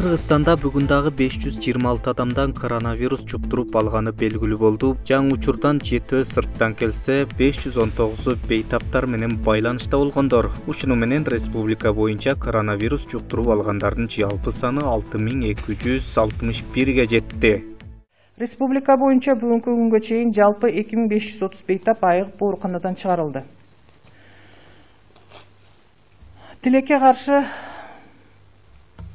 Кыргызстанда бүгүн дагы 526 адамдан коронавирус жуктуруп алганы белгилүү болду. Жаңы учурдан 7 сырттан келсе, 519 бейтаптар менен байланышта болгондор. Ушуну менен республика боюнча коронавирус жуктуруп алгандардын жалпы саны 6261ге жетти. Республика боюнча бүгүнкү күнгө чейин жалпы 2530 бейтап айыгып ооруканадан чыгарылды. Тилекке каршы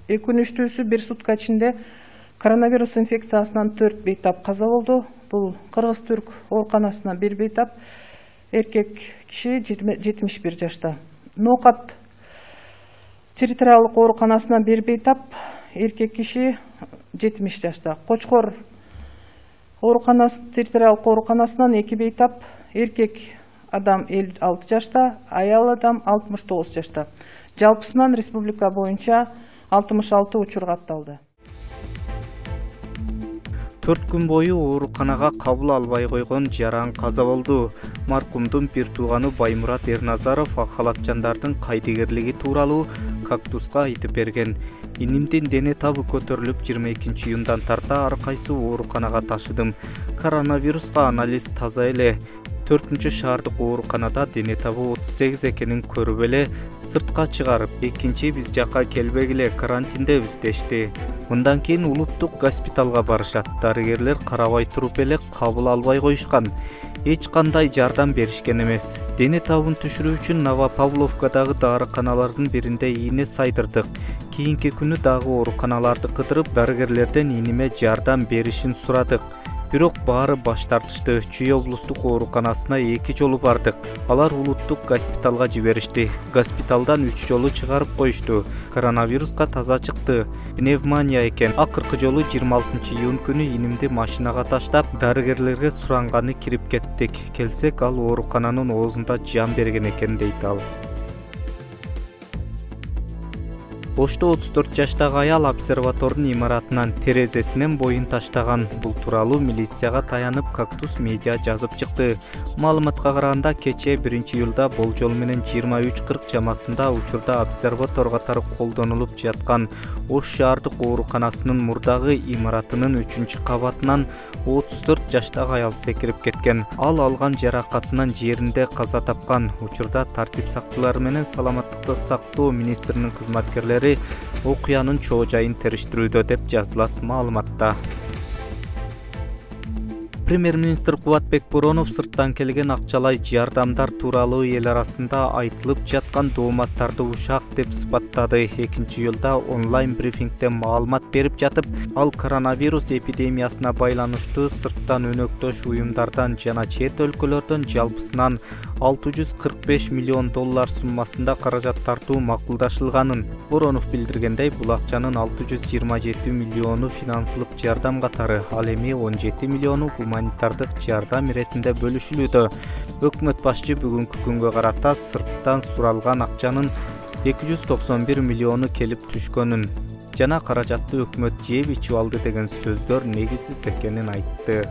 өкүнүчтүүсү бир сутка ичинде коронавирус инфекциясынан 4 бейтап каза болду. Бул Кыргыз-Түрк ооруканасына 1 бейтап, эркек киши 71 жашта. Ноокат территориалдык ооруканасына 1 бейтап, эркек киши 70 жашта. Кочкор территориалдык ооруканасынан 2 бейтап, эркек адам 56 жашта, аял адам 69 жашта. Жалпысынан республика боюнча 66 учур катталды. 4 күн бою ооруканага кабыл албай койгон жаран каза болду. Маркумдун бир тууганы Баймурат Эрназаров ак халатчандардын кайдыгерлиги тууралуу Кактуска айтып берген. Инимдин дене табы көтөрүлүп 22 июндан тарта ар кайсы ооруканага ташыдым. Коронавируска анализ таза эле. 4-чү шаардык ооруканада дене табы 38 экенин көрүп эле сыртка чыгарып, экинчи биз жакка келбегиле, карантиндебиз дешти. Мындан кийин улуттук госпиталга барышат. Дарыгерлер карабай туруп эле кабыл албай коюшкан. Эч кандай жардам беришкен эмес. Дене табын түшүрүү үчүн Новопавловкадагы дарыканалардын биринде ийне сайдырдык. Кийинки күнү дагы ооруканаларды кыдырып, дарыгерлерден ийниме жардам беришин сурадык. Бирок баары баш тартышты. Чүй облустук ооруканасына 2 жолу бардык. Алар улуттук госпиталга жиберишти. Госпиталдан 3 жолу чыгарып коюшту. Коронавируска таза чыкты. Пневмония экен. Акыркы жолу 26 июнь күнү инимди машинага таштап, дарыгерлерге суранганы кирип кеттик. Келсек, ал оорукананын оозунда жан берген экен, дейт ал. Ошто 34 жаштагы аял обсерватордун имаратынан терезесинен боюн таштаган. Бул тууралуу милицияга таянып Кактус медиа жазып чыкты. Маалыматка караганда, кечээ 1-июлда болжол менен 23:40 чамасында учурда обсерватор катары колдонулуп жаткан Ош шаардык ооруканасынын мурдагы имаратынын 3-кабатынан 34 жаштагы аял секирип кеткен. Ал алган жаракатынан жеринде каза тапкан. Учурда тартип сакчылары менен Саламаттыкты сактоо министринин кызматкерлери окуянын чоо жайын териштирүүдө, деп жазылат маалыматта. Премьер-министр Кубатбек Боронов сырттан келген акчалай жардамдар тууралуу эл арасында айтылып жаткан дооматтарды ушак деп сыпаттады. 2-июлда онлайн брифингде маалымат берип жатып, ал коронавирус эпидемиясына байланыштуу сырттан өнөктөш уюмдардан жана чет өлкөлөрдөн жалпысынан $645 миллион суммасында каражаттарды макулдашылганын. Боронов билдиргендей, бул акчанын 627 миллиону финансылык жардам катары, ал эми 17 миллиону гуманитардык жардам иретинде бөлүшүлүүдө. Өкмөт башчы бүгүнкү күнгө карата сырттан суралган акчанын 291 миллиону келип түшкөнүн жана каражатты өкмөт жеп ичип алды деген сөздөр негизсиз экенин айтты.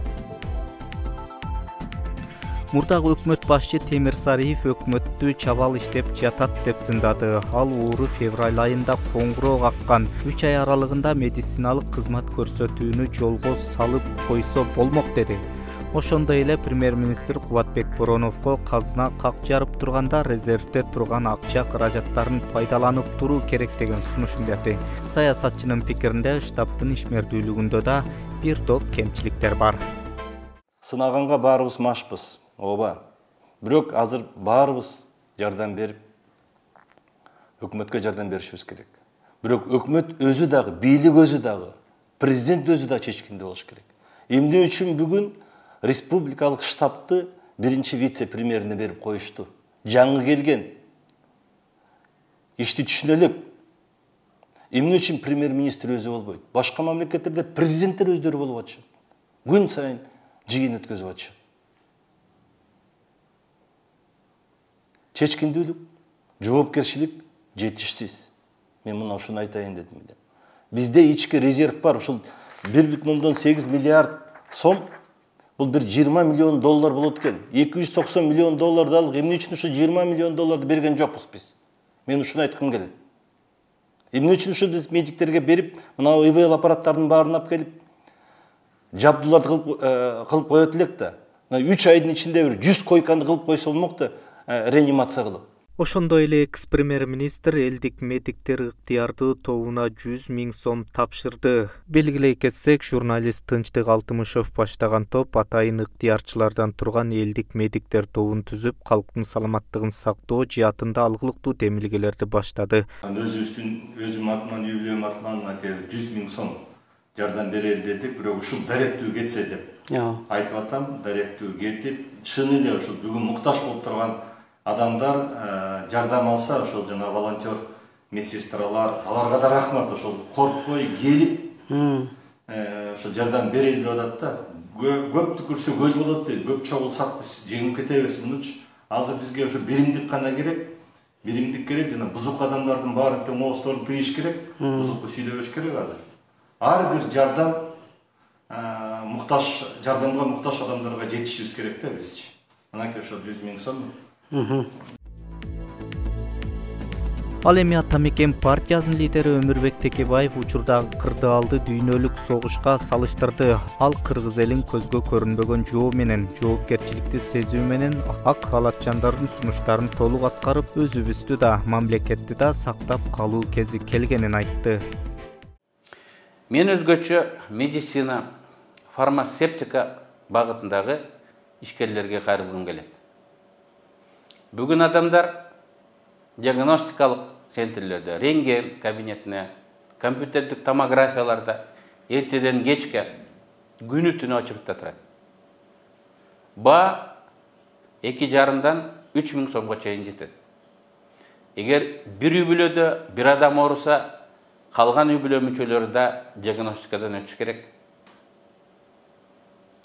Мурдагы өкмөт башчы Темир Сариев өкмөттү чабал иштеп жатат деп сындады. Ал ууру февраль айында коңгуроо каккан. 3 ай аралыгында медициналык кызмат көрсөтүүнү жолго салып койсо болмок деди. Ошондой эле премьер-министр Кубатбек Бороновго казына как жарып турганда резервде турган акча каражаттарын пайдаланып туруу керек деген сунушун берди. Саясатчынын пикиринде, штабтын ишмердүүлүгүндө да бир топ кемчиликтер бар. Сынаганга баарыбыз машпыз. Ооба. Бирок азыр баарыбыз жардам берип, өкмөткө жардам беришибиз керек. Бирок өкмөт өзү дагы, бийлик өзү дагы, президент өзү да чечкенде болуш керек. Эмне үчүн бүгүн республикалык штабты биринчи вице-премьерине берип коюшту? Жаңы келген. Ишти түшүнөлүк. Эмне үчүн премьер-министр өзү болбойт? Башка мамлекеттерде президенттер өздөрү болуп атышат. Күн сайын жыйын өткөзүп атышат. Чечкиндүүлүк, жоопкерчилик жетишсиз. Мен мына ушуну айтайын дедим. Бизде ички резерв бар, ушул 1,8 миллиард сом, бул бир 20 миллион доллар болот экен. 290 миллион долларды алып, эмне үчүн ушу 20 миллион долларды берген жокпуз биз? Мен ушуну айткым келет. Эмне үчүн ушу биз медиктерге берип, мына ИВЛ аппараттарын баарын алып келип, жабдууларды кылып коет элек да. 3 айдын ичинде бир 100 койканы кылып койсо болмок да, реанимация кылып. Ошондой эле экс-премьер-министр элдик медиктер ыктыярдуу тобуна 100 000 сом тапшырды. Белгилей кетсек, журналист Тынчтык Алтымышев баштаган топ атайын ыктыярчылардан турган элдик медиктер тобун түзүп, калктын саламаттыгын сактоо жаатында алгылыктуу демилгелерди баштады. Өзүм атыман, юбилейм атыман 100 000 сом жардам берели дедик, бирок ушул даректүү кетсе деп айтып атам. Даректүү кетип, чын эле ушул бүгүн муктаж болуп турган адамдар жардам алса, ошол жана волонтер медсестралар, аларга да рахмат, ошол коркпой келип, ошол жардам берели деп атат да. Көп түкүрсө көл болот дейт, көп чогулсак биз жеңип кетебиз мунучу. Азыр бизге ошо биримдик гана керек. Биримдик керек жана бузук адамдардын баарын тең оозторун тыйыш керек, бузукку сүйлөбөш керек азыр. Ар бир жардам жардамга муктаж адамдарга жетишибиз керек да бизчи. Анакей ошо 100 000 сом. Ал эми Атамекен партиясынын лидери Өмүрбек Текебаев учурдагы кырдаалды дүйнөлүк согушка салыштырды. Ал кыргыз элин көзгө көрүнбөгөн жоо менен, жоопкерчиликти сезүү менен ак халатчандардын сунуштарын толук аткарып, өзүбүздү да, мамлекетти да сактап калуу кези келгенин айтты. Мен өзгөчө медицина, фармацевтика багытындагы ишкерлерге кайрылгым келет. Бүгүн адамдар диагностикалык центрлерде, рентген кабинетине, компьютердик томографияларда эртеден кечке күнү түнү очурупта турат. Ба 2,5-дан 3 000 сомго чейин жетет. Эгер бир үй бүлөдө бир адам ооруса, калган үй бүлө мүчөлөрү да диагностикадан өтүш керек.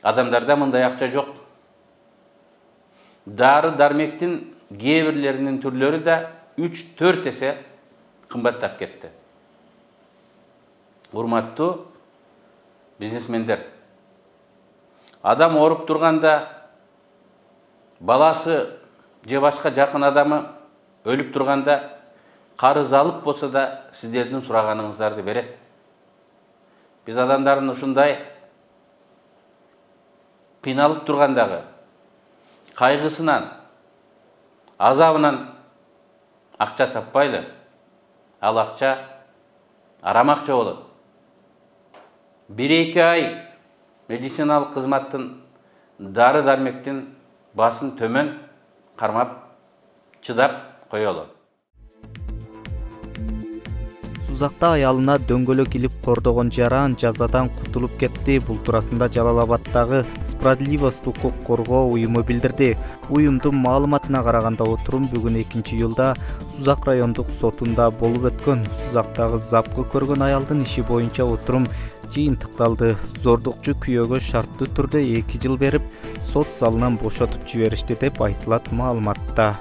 Адамдарда мындай акча жок. Дары дармектин кээ бирлеринин түрлөрү да 3-4 эсе кымбаттап кетти. Урматтуу бизнесмендер, адам ооруп турганда баласы же башка жакын адамы өлүп турганда карыз алып болсо да сиздердин сураганыңыздарды берет. Биз адамдардын ушундай кыйналып тургандагы кайгысынан, азабынан акча таппайлы. Ал акча арам акча болот. 1-2 ай медициналык кызматтын, дары дармектин басын төмөн кармап, чыдап коелу. Сузакта аялына дөңгөлөк илип кордогон жаран жазадан кутулуп кетти. Бул туурасында Жалал Абаддагы Справедливость укук коргоо уюму билдирди. Уюмдун маалыматына караганда отурум бүгүн 2-июлда Сузак райондук сотунда болуп өткөн. Сузактагы запкы көргөн аялдын иши боюнча отурум жыйынтыкталды. Зордукчу күйөөгө шарттуу түрдө 2 жыл берип, сот залынан бошотуп жиберишти деп айтылат маалыматта.